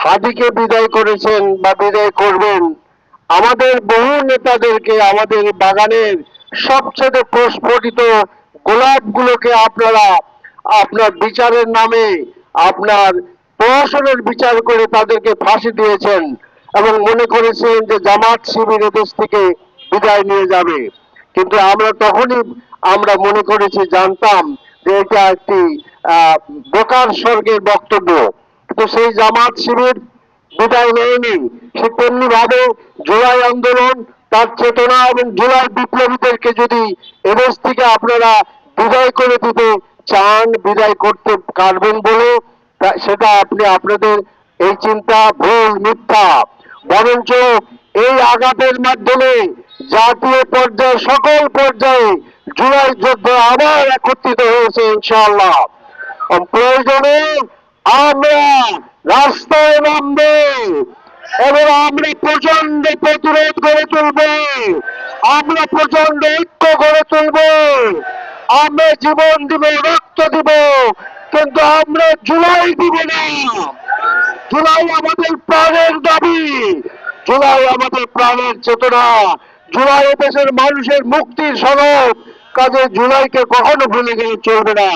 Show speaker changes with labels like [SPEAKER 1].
[SPEAKER 1] হাদিকে বিদায় করেছেন বা বিদায় করবেন, আমাদের বহু নেতাদেরকে, আমাদের বাগানের সবচেয়ে প্রস্ফুটিত গোলাপগুলোকে আপনারা আপনার বিচারের নামে, আপনার প্রহসনের বিচার করে তাদেরকে ফাঁসি দিয়েছেন এবং মনে করেছিলেন যে জামাত শিবির দেশ থেকে বিদায় নিয়ে যাবে। কিন্তু আমরা তখনই আমরা মনে করেছি, জানতাম যে এটা একটি বোকার স্বর্গের বক্তব্য। কিন্তু সেই জামাত শিবির বিদায় নেয়নি, সে তেমনি ভাবে জুলাই আন্দোলন, তার চেতনা এবং জুলাই বিপ্লবীদেরকে যদি এদেশ থেকে আপনারা বিদায় করে দিতে চান, বিদায় করতে পারবেন বলে সেটা আপনি আপনাদের এই চিন্তা ভুল, মিথ্যা। বরঞ্চ এই আঘাতের মাধ্যমে জাতীয় পর্যায়ে, সকল পর্যায়ে জুলাই যুদ্ধ আবার একত্রিত হয়েছে ইনশাআল্লাহ। প্রয়োজনে আমরা রাস্তায় নামবে এবং আমরা প্রচন্ড প্রতিরোধ গড়ে তুলব, আমরা প্রচন্ড ঐক্য গড়ে তুলব, আমরা জীবন দিব, রক্ত দিব, কিন্তু আমরা জুলাই দিব না। জুলাই আমাদের প্রাণের দাবি, জুলাই আমাদের প্রাণের চেতনা, জুলাই দেশের মানুষের মুক্তির সনদ। কাজে জুলাইকে কখনো ভুলে গেলে চলবে না।